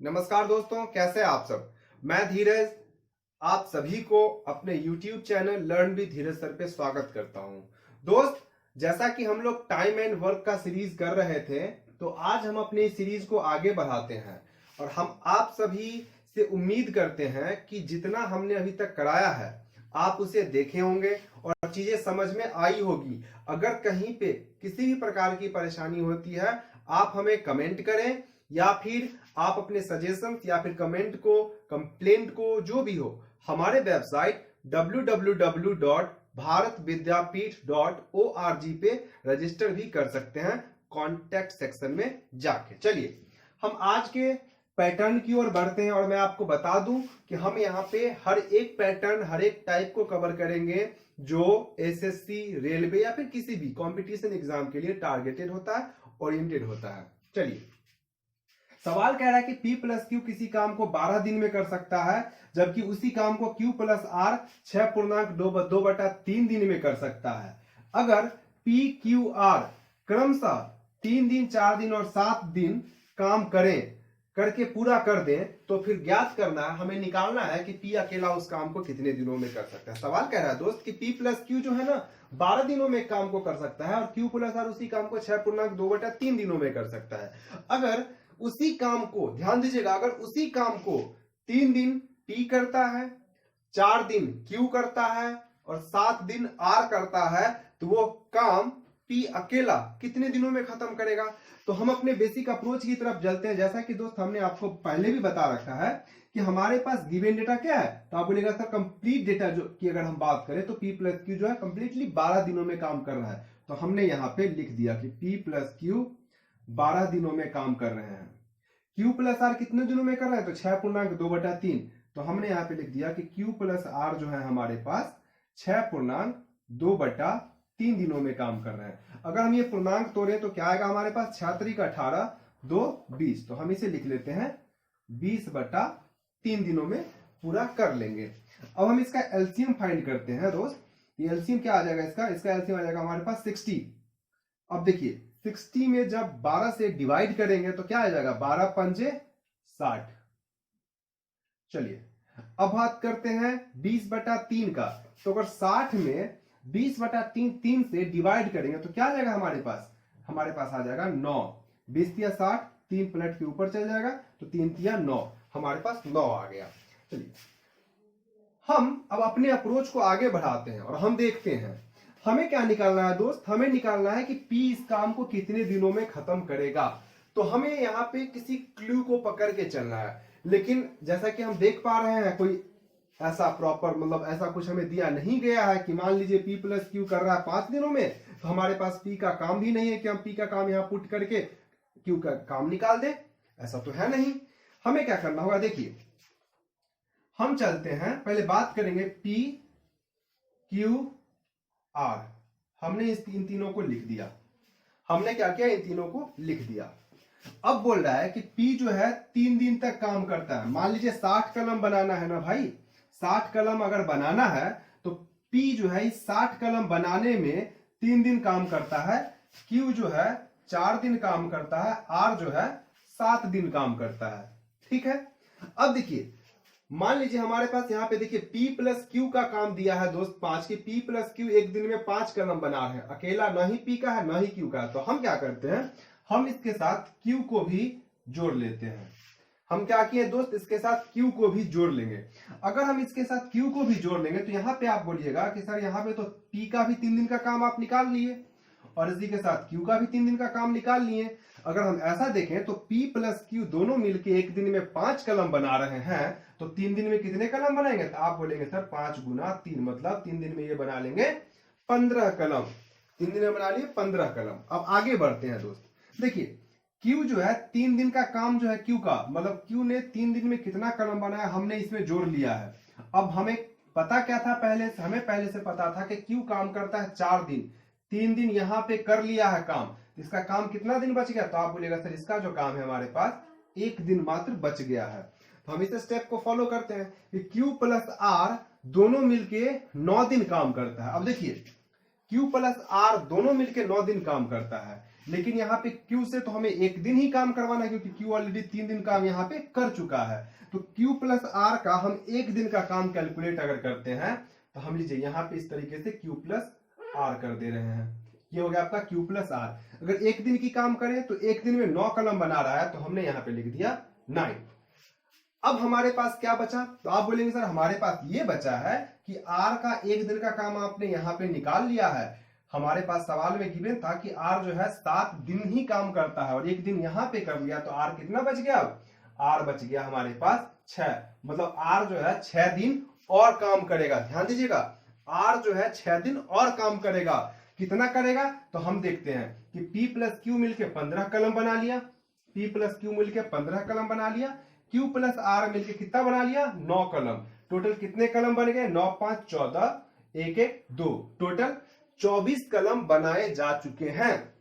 नमस्कार दोस्तों, कैसे आप सब। मैं धीरज आप सभी को अपने YouTube channel learn with Dheeraj sir पे स्वागत करता हूं। दोस्त, जैसा कि हम लोग टाइम एंड वर्क का सीरीज कर रहे थे, तो आज हम अपने सीरीज को आगे बढ़ाते हैं और हम आप सभी से उम्मीद करते हैं कि जितना हमने अभी तक कराया है आप उसे देखे होंगे और चीजें समझ में आई होगी। अगर कहीं पे किसी भी प्रकार की परेशानी होती है, आप हमें कमेंट करें या फिर आप अपने सजेशन या फिर कमेंट को, कंप्लेंट को, जो भी हो, हमारे वेबसाइट www.bharatvidyapith.org पे रजिस्टर भी कर सकते हैं कॉन्टैक्ट सेक्शन में जाके। चलिए हम आज के पैटर्न की ओर बढ़ते हैं और मैं आपको बता दूं कि हम यहाँ पे हर एक पैटर्न, हर एक टाइप को कवर करेंगे जो एसएससी, रेलवे या फिर किसी भी कंपटीशन एग्जाम के लिए टारगेटेड होता है, ओरिएंटेड होता है। चलिए, सवाल कह रहा है कि P प्लस क्यू किसी काम को 12 दिन में कर सकता है, जबकि उसी काम को Q प्लस R 6.2/3 दिन में कर सकता है। अगर P, Q, R क्रमशः 3 दिन, 4 दिन और 7 दिन काम करके पूरा कर दें, तो फिर ज्ञात करना है, हमें निकालना है कि P अकेला उस काम को कितने दिनों में कर सकता है। सवाल कह रहा है दोस्त कि P प्लस क्यू जो है ना 12 दिनों में काम को कर सकता है और Q प्लस R उसी काम को 6.2/3 दिनों में कर सकता है। अगर उसी काम को, ध्यान दीजिएगा, अगर उसी काम को 3 दिन P करता है, 4 दिन Q करता है और 7 दिन R करता है, तो वो काम P अकेला कितने दिनों में खत्म करेगा। तो हम अपने बेसिक अप्रोच की तरफ चलते हैं। जैसा कि दोस्त हमने आपको पहले भी बता रखा है कि हमारे पास गिवन डेटा क्या है, तो आप बोलेगा सर कंप्लीट डेटा जो की अगर हम बात करें तो P प्लस क्यू जो है कंप्लीटली 12 दिनों में काम कर रहा है। तो हमने यहाँ पे लिख दिया कि P प्लस क्यू 12 दिनों में काम कर रहे हैं। Q प्लस R कितने दिनों में कर रहे हैं, तो 6.2/3। तो हमने यहाँ पे लिख दिया कि Q प्लस R जो है हमारे पास 6.2/3 दिनों में काम कर रहे हैं। अगर हम ये पूर्णांक तोड़े तो क्या आएगा हमारे पास, 6 3 18, 2 20। तो हम इसे लिख लेते हैं 20/3 दिनों में पूरा कर लेंगे। अब हम इसका एलसीएम फाइंड करते हैं दोस्त। ये एलसीएम क्या आ जाएगा, इसका एलसीएम आ जाएगा हमारे पास 60। अब देखिए 60 में जब 12 से डिवाइड करेंगे तो क्या आ जाएगा, 12 पंजे 60। चलिए अब बात करते हैं 20/3 का। तो अगर 60 में 20/3 से डिवाइड करेंगे तो क्या आ जाएगा हमारे पास आ जाएगा 9। 20 तिया 60, 3 पलट के ऊपर चल जाएगा, तो 3 तिया 9, हमारे पास 9 आ गया। चलिए हम अब अपने अप्रोच को आगे बढ़ाते हैं और हम देखते हैं हमें क्या निकालना है दोस्त। हमें निकालना है कि P इस काम को कितने दिनों में खत्म करेगा। तो हमें यहाँ पे किसी क्लू को पकड़ के चलना है, लेकिन जैसा कि हम देख पा रहे हैं कोई ऐसा प्रॉपर, मतलब ऐसा कुछ हमें दिया नहीं गया है कि मान लीजिए P प्लस क्यू कर रहा है 5 दिनों में, तो हमारे पास P का काम भी नहीं है कि हम P का काम यहाँ पुट करके Q का काम निकाल दे। ऐसा तो है नहीं। हमें क्या करना होगा, देखिए हम चलते हैं, पहले बात करेंगे P Q R। हमने इन तीनों को लिख दिया। हमने क्या किया, इन तीनों को लिख दिया। अब बोल रहा है कि P जो है 3 दिन तक काम करता है। मान लीजिए 60 कलम बनाना है ना भाई, 60 कलम अगर बनाना है तो P जो है इस 60 कलम बनाने में 3 दिन काम करता है, Q जो है 4 दिन काम करता है, R जो है 7 दिन काम करता है। ठीक है। अब देखिए मान लीजिए हमारे पास यहाँ पे देखिए P प्लस क्यू का काम दिया है दोस्त 5 की। P प्लस क्यू एक दिन में 5 कलम बना रहे हैं, अकेला ना ही P का है ना ही Q का है। तो हम क्या करते हैं, हम इसके साथ Q को भी जोड़ लेते हैं। हम क्या किए दोस्त, इसके साथ Q को भी जोड़ लेंगे। अगर हम इसके साथ Q को भी जोड़ लेंगे तो यहाँ पे आप बोलिएगा कि सर यहाँ पे तो P का भी 3 दिन का काम आप निकाल लिए और इसी के साथ Q का भी 3 दिन का काम निकाल लिए। अगर हम ऐसा देखें तो P प्लस Q दोनों मिलके एक दिन में 5 कलम बना रहे हैं, तो 3 दिन में कितने कलम बनाएंगे, तो आप बोलेंगे सर 5 गुना 3, मतलब 3 दिन में ये बना लेंगे 15 कलम। 3 दिन में बना लिए 15 कलम। अब आगे बढ़ते हैं दोस्त। देखिए Q जो है 3 दिन का काम जो है Q का, मतलब Q ने 3 दिन में कितना कलम बनाया हमने इसमें जोड़ लिया है। अब हमें पता क्या था, हमें पहले से पता था कि Q काम करता है 4 दिन। 3 दिन यहाँ पे कर लिया है काम, इसका काम कितना दिन बच गया, तो आप बोलेगा सर इसका जो काम है हमारे पास 1 दिन मात्र बच गया है। तो हम इस स्टेप को फॉलो करते हैं कि Q प्लस R दोनों मिलके 9 दिन काम करता है। अब देखिए Q प्लस R दोनों मिलके 9 दिन काम करता है, लेकिन यहाँ पे Q से तो हमें एक दिन ही काम करवाना है, क्योंकि Q ऑलरेडी 3 दिन काम यहाँ पे कर चुका है। तो Q प्लस R का हम एक दिन का काम कैलकुलेट अगर करते हैं तो हम लीजिए यहाँ पे इस तरीके से Q प्लस R कर दे रहे हैं। ये हो गया आपका Q प्लस R। अगर एक दिन की काम करें तो एक दिन में 9 कलम बना रहा है, तो हमने यहाँ पे लिख दिया 9। अब हमारे पास क्या बचा? तो आप बोलेंगे सर हमारे पास ये बचा है कि R का एक दिन का काम आपने यहाँ पे निकाल लिया है। हमारे पास सवाल में गिवन था कि R जो है 7 दिन ही काम करता है और एक दिन यहाँ पे कर लिया, तो R कितना बच गया? R बच गया हमारे पास 6। मतलब R जो है 6 दिन और काम करेगा। ध्यान दीजिएगा, R जो है 6 दिन और काम करेगा। कितना करेगा? तो हम देखते हैं कि P प्लस Q मिलके 15 कलम बना लिया, P प्लस Q मिलके 15 कलम बना लिया, Q प्लस R मिलके कितना बना लिया? 9 कलम। टोटल कितने कलम बन गए? 9 5 14, 1 1 2, टोटल 24 कलम बनाए जा चुके हैं।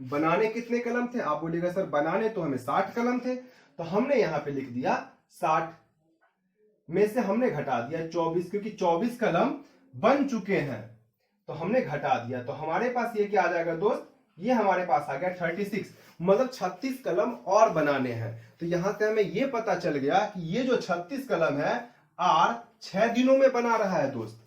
बनाने कितने कलम थे? आप बोलिएगा सर बनाने तो हमें 60 कलम थे, तो हमने यहां पे लिख दिया 60 में से हमने घटा दिया 24, क्योंकि 24 कलम बन चुके हैं तो हमने घटा दिया। तो हमारे पास ये क्या आ जाएगा दोस्त? ये हमारे पास आ गया 36, मतलब 36 कलम और बनाने हैं। तो यहां से हमें ये पता चल गया कि ये जो 36 कलम है R 6 दिनों में बना रहा है दोस्त।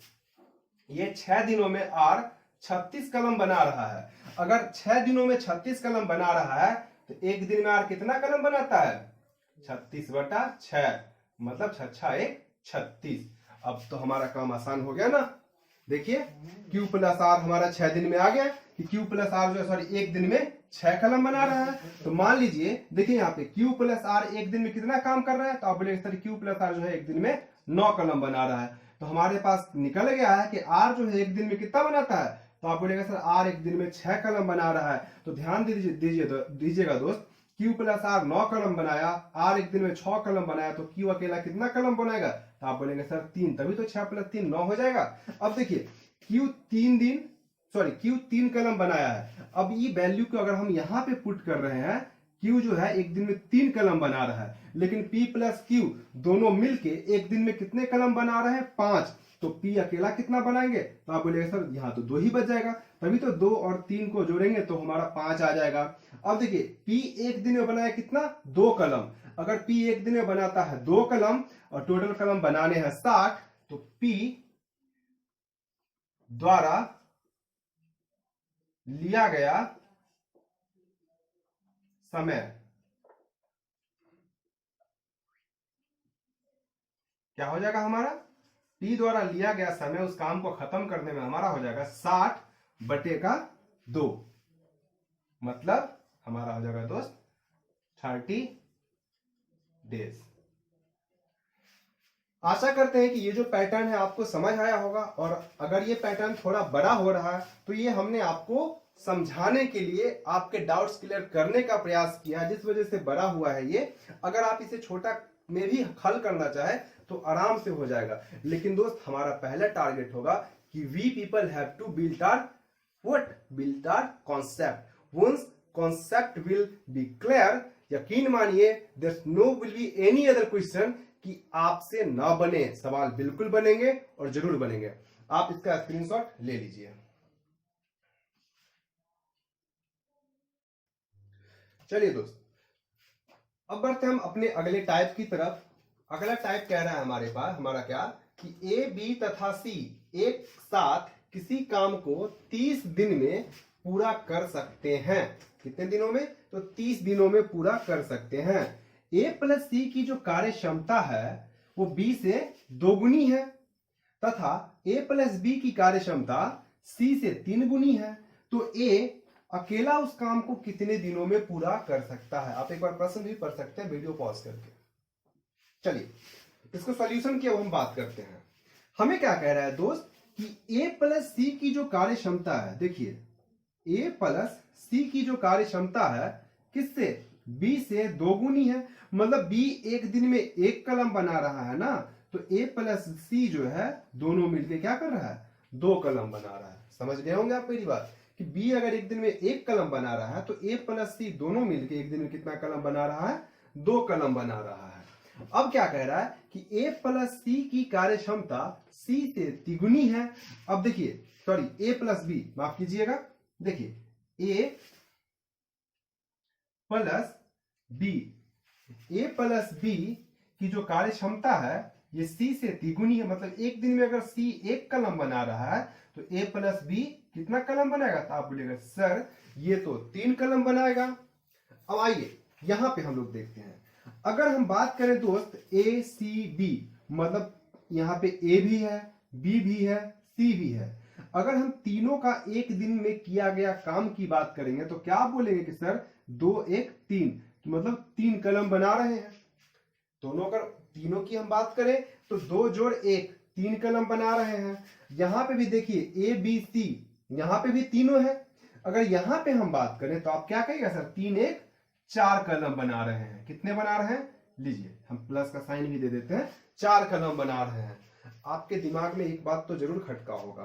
ये 6 दिनों में R 36 कलम बना रहा है। अगर 6 दिनों में 36 कलम बना रहा है तो एक दिन में R कितना कलम बनाता है? 36/6, मतलब 6 1 36। अब तो हमारा काम आसान हो गया ना। देखिए Q प्लस R हमारा 6 दिन में आ गया कि Q प्लस R जो है सॉरी एक दिन में 6 कलम बना रहा है। तो मान लीजिए देखिए यहाँ पे Q प्लस R एक दिन में कितना काम कर रहा है? तो आप बोलेंगे सर Q प्लस R जो है एक दिन में 9 कलम बना रहा है। तो हमारे पास निकल गया है कि R जो है एक दिन में कितना बनाता है? तो आप बोलेंगे सर R एक दिन में 6 कलम बना रहा है। तो ध्यान दीजिएगा दोस्त, Q प्लस R 9 कलम बनाया, R एक दिन में 6 कलम बनाया, तो Q अकेला कितना कलम बनाएगा? तो आप बोलेंगे सर 3, तभी तो 6 + 3 9 हो जाएगा। अब देखिए Q 3 कलम बनाया है। अब ये वैल्यू को अगर हम यहाँ पे पुट कर रहे हैं, Q जो है एक दिन में 3 कलम बना रहा है, लेकिन P प्लस Q दोनों मिलके एक दिन में कितने कलम बना रहे हैं? 5। तो P अकेला कितना बनाएंगे? तो आप बोलेंगे सर यहाँ तो 2 ही बच जाएगा, तभी तो 2 और 3 को जोड़ेंगे तो हमारा 5 आ जाएगा। अब देखिए P एक दिन में बनाया कितना? 2 कलम। अगर P एक दिन में बनाता है 2 कलम और टोटल कलम बनाने हैं 60, तो P द्वारा लिया गया समय क्या हो जाएगा हमारा? P द्वारा लिया गया समय उस काम को खत्म करने में हमारा हो जाएगा 60/2, मतलब हमारा हो जाएगा दोस्त 30 डेज। आशा करते हैं कि ये जो पैटर्न है आपको समझ आया होगा, और अगर ये पैटर्न थोड़ा बड़ा हो रहा है तो ये हमने आपको समझाने के लिए आपके डाउट्स क्लियर करने का प्रयास किया, जिस वजह से बड़ा हुआ है ये। अगर आप इसे छोटा में भी हल करना चाहे तो आराम से हो जाएगा, लेकिन दोस्त हमारा पहला टारगेट होगा कि we people have to build our concept. Once concept will be clear, यकीन मानिए there no will be any other question कि आपसे ना बने। सवाल बिल्कुल बनेंगे और जरूर बनेंगे। आप इसका स्क्रीनशॉट ले लीजिए। चलिए दोस्त, अब बढ़ते हम अपने अगले टाइप की तरफ। अगला टाइप कह रहा है हमारे पास, हमारा क्या, कि ए बी तथा सी एक साथ किसी काम को 30 दिन में पूरा कर सकते हैं। कितने दिनों में? तो 30 दिनों में पूरा कर सकते हैं। ए प्लस सी की जो कार्य क्षमता है वो बी से 2 गुनी है, तथा ए प्लस बी की कार्य क्षमता सी से 3 गुनी है। तो ए अकेला उस काम को कितने दिनों में पूरा कर सकता है? आप एक बार प्रश्न भी पढ़ सकते हैं वीडियो पॉज करके। चलिए इसको सॉल्यूशन की अब हम बात करते हैं। हमें क्या कह रहा है दोस्त कि ए प्लस सी की जो कार्य क्षमता है, देखिए ए प्लस सी की जो कार्य क्षमता है किससे? बी से 2 गुनी है। मतलब बी एक दिन में 1 कलम बना रहा है ना, तो ए प्लस सी जो है दोनों मिलके क्या कर रहा है? 2 कलम बना रहा है। समझ गए होंगे आप मेरी बात कि बी अगर एक दिन में 1 कलम बना रहा है तो ए प्लस सी दोनों मिलके एक दिन में कितना कलम बना रहा है? 2 कलम बना रहा है। अब क्या कह रहा है कि ए प्लस सी की कार्य क्षमता सी से 3 गुनी है। अब देखिए सॉरी ए प्लस बी, माफ कीजिएगा, देखिए ए प्लस बी। ए प्लस बी की जो कार्य क्षमता है ये सी से तिगुनी है। मतलब एक दिन में अगर सी एक कलम बना रहा है तो ए प्लस बी कितना कलम बनाएगा? तो आप बोलेगा सर ये तो 3 कलम बनाएगा। अब आइए यहां पे हम लोग देखते हैं, अगर हम बात करें दोस्त ए सी बी, मतलब यहां पे ए भी है, बी भी है, सी भी है, अगर हम तीनों का एक दिन में किया गया काम की बात करेंगे तो क्या बोलेंगे कि सर 2 1 3, मतलब 3 कलम बना रहे हैं। दोनों अगर तीनों की हम बात करें तो 2 जोड़ 1 3 कलम बना रहे हैं। यहां पे भी देखिए ए बी सी, यहां पे भी तीनों है। अगर यहां पे हम बात करें तो आप क्या कहेंगे सर 3 1 4 कलम बना रहे हैं। कितने बना रहे हैं? लीजिए हम प्लस का साइन भी दे देते हैं, 4 कलम बना रहे हैं। आपके दिमाग में एक बात तो जरूर खटका होगा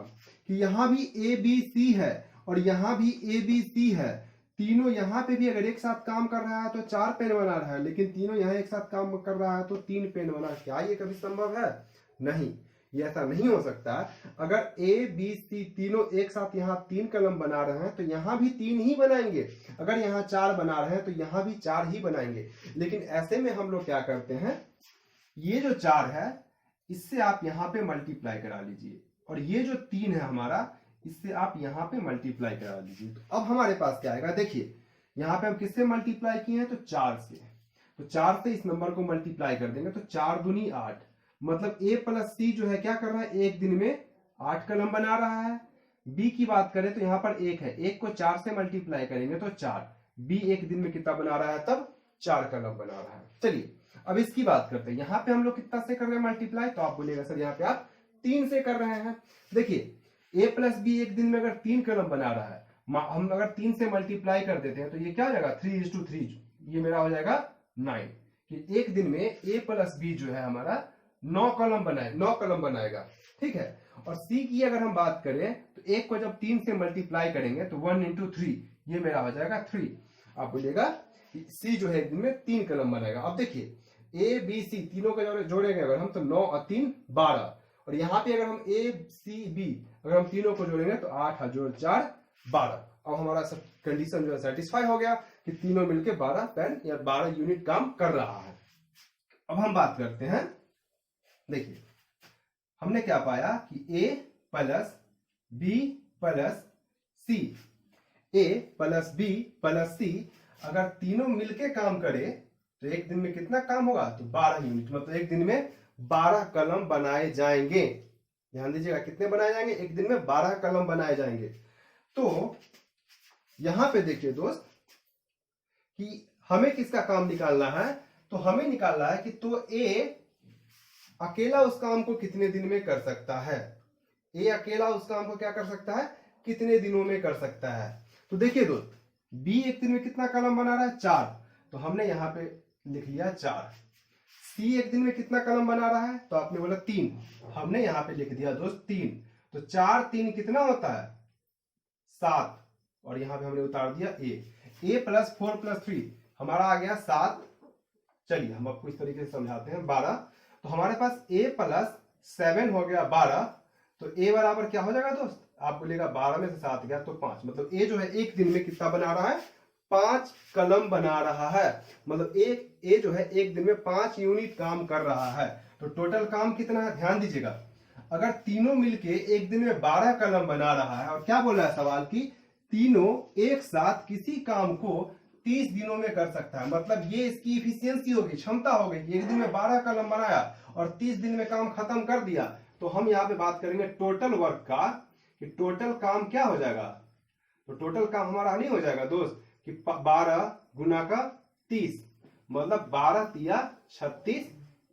कि यहां भी ए बी सी है और यहां भी ए बी सी है, तीनों यहां पे भी अगर एक साथ काम कर रहा है तो 4 पेन बना रहा है, लेकिन तीनों यहां एक साथ काम कर रहा है तो 3 पेन बना। क्या ये कभी संभव है? नहीं, ये ऐसा नहीं हो सकता। अगर ए बी सी तीनों एक साथ यहाँ 3 कलम बना रहे हैं तो यहां भी 3 ही बनाएंगे। अगर यहाँ 4 बना रहे हैं तो यहां भी 4 ही बनाएंगे। लेकिन ऐसे में हम लोग क्या करते हैं, ये जो 4 है इससे आप यहां पे मल्टीप्लाई करा लीजिए, और ये जो 3 है हमारा इससे आप यहां पे मल्टीप्लाई करा लीजिए। तो अब हमारे पास क्या आएगा? देखिए यहां पे हम किससे मल्टीप्लाई किए हैं? तो 4 से। तो 4 से इस नंबर को मल्टीप्लाई कर देंगे तो 4 दूनी 8, मतलब ए प्लस सी जो है क्या कर रहा है? एक दिन में 8 कलम बना रहा है। बी की बात करें तो यहां पर 1 है, 1 को 4 से मल्टीप्लाई करेंगे तो 4। बी एक दिन में कितना बना रहा है? तब 4 कलम बना रहा है। चलिए अब इसकी बात करते हैं, यहां पे हम लोग कितना से कर रहे हैं मल्टीप्लाई? तो आप बोलिएगा सर यहां पे आप 3 से कर रहे हैं। देखिए ए प्लस बी एक दिन में अगर 3 कलम बना रहा है, हम अगर 3 से मल्टीप्लाई कर देते हैं तो ये क्या हो जाएगा? 3:3, ये मेरा हो जाएगा 9। कि एक दिन में ए प्लस बी जो है हमारा 9 कलम बनाएगा। ठीक है। और सी की अगर हम बात करें तो एक को जब 3 से मल्टीप्लाई करेंगे तो 1 × 3, ये मेरा हो जाएगा 3। आप बोलिएगा सी जो है एक दिन में 3 कलम बनाएगा। अब देखिए ए बी सी तीनों को जोड़ेंगे अगर हम तो 9 और 3 12, और यहाँ पे अगर हम ए सी बी अगर हम तीनों को जोड़ेंगे तो 8 जोड़ 4 12। अब हमारा सब कंडीशन जो है सेटिस्फाई हो गया कि तीनों मिलके 12 पेन या 12 यूनिट काम कर रहा है। अब हम बात करते हैं, देखिए हमने क्या पाया कि ए प्लस बी प्लस सी, ए प्लस बी प्लस सी अगर तीनों मिलके काम करे तो एक दिन में कितना काम होगा? तो 12 यूनिट, मतलब एक दिन में 12 कलम बनाए जाएंगे। ध्यान दीजिएगा कितने बनाए जाएंगे? एक दिन में 12 कलम बनाए जाएंगे। तो यहां पे देखिए दोस्त कि हमें किसका काम निकालना है? तो हमें निकालना है कि तो ए अकेला उस काम को कितने दिन में कर सकता है। ए अकेला उस काम को क्या कर सकता है? कितने दिनों में कर सकता है। तो देखिए दोस्त बी एक दिन में कितना कलम बना रहा है? 4, तो हमने यहां पे लिख लिया 4। सी एक दिन में कितना कलम बना रहा है? तो आपने बोला 3, हमने यहां पे लिख दिया दोस्त 3। तो 4 3 कितना होता है? 7, और यहां पे हमने उतार दिया ए प्लस 4 प्लस 3 हमारा आ गया 7। चलिए हम आपको इस तरीके से समझाते हैं 12। तो हमारे पास a प्लस 7 हो गया 12, तो a बराबर क्या हो जाएगा दोस्त? आप बोलेगा 12 में से 7 गया तो 5, मतलब a जो है एक दिन में कितना बना रहा है? 5 कलम बना रहा है। मतलब a जो है एक दिन में 5 यूनिट काम कर रहा है। तो टोटल काम कितना है? ध्यान दीजिएगा, अगर तीनों मिलके एक दिन में 12 कलम बना रहा है, और क्या बोल रहा है सवाल की तीनों एक साथ किसी काम को 30 दिनों में कर सकता है, मतलब ये इसकी इफिशियंसी होगी, क्षमता हो गई। एक दिन में 12 कलम बनाया और 30 दिन में काम खत्म कर दिया। तो हम यहाँ पे बात करेंगे टोटल वर्क का, कि टोटल काम क्या हो जाएगा? तो टोटल काम हमारा नहीं हो जाएगा दोस्त कि 12 गुना का 30, मतलब 12 तिया 36,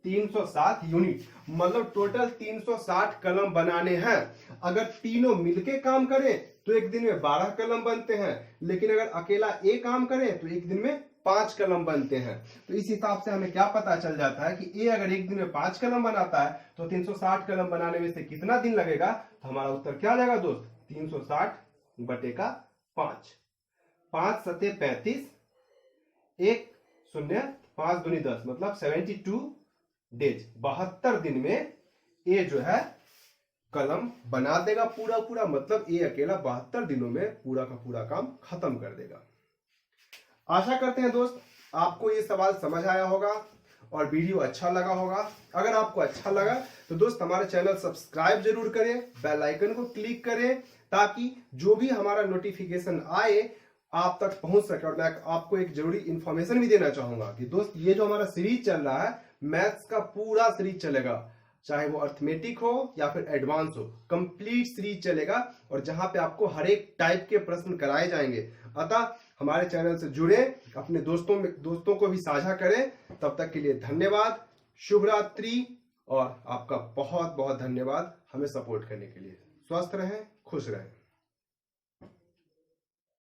360 यूनिट, मतलब टोटल 360 कलम बनाने हैं। अगर तीनों मिलके काम करें तो एक दिन में 12 कलम बनते हैं, लेकिन अगर अकेला ए काम करे तो एक दिन में 5 कलम बनते हैं। तो इस हिसाब से हमें क्या पता चल जाता है कि ए अगर एक दिन में 5 कलम बनाता है तो 360 कलम बनाने में से कितना दिन लगेगा? तो हमारा उत्तर क्या आ जाएगा दोस्त? 360 बटे का 5, 5 सते 35, 1 0 5 दूनी 10, मतलब 72 डेज, 72 दिन में ए जो है कलम बना देगा पूरा, मतलब ए अकेला 72 दिनों में पूरा का पूरा काम खत्म कर देगा। आशा करते हैं दोस्त आपको ये सवाल समझ आया होगा और वीडियो अच्छा लगा होगा। अगर आपको अच्छा लगा तो दोस्त हमारा चैनल सब्सक्राइब जरूर करें, बेल आइकन को क्लिक करें, ताकि जो भी हमारा नोटिफिकेशन आए आप तक पहुंच सके। और मैं आपको एक जरूरी इंफॉर्मेशन भी देना चाहूंगा कि दोस्त ये जो हमारा सीरीज चल रहा है, मैथ्स का पूरा सीरीज चलेगा, चाहे वो अर्थमेटिक हो या फिर एडवांस हो, कंप्लीट सीरीज चलेगा और जहां पे आपको हर एक टाइप के प्रश्न कराए जाएंगे। अतः हमारे चैनल से जुड़े, अपने दोस्तों को भी साझा करें। तब तक के लिए धन्यवाद, शुभ रात्रि और आपका बहुत बहुत धन्यवाद हमें सपोर्ट करने के लिए। स्वस्थ रहें, खुश रहें।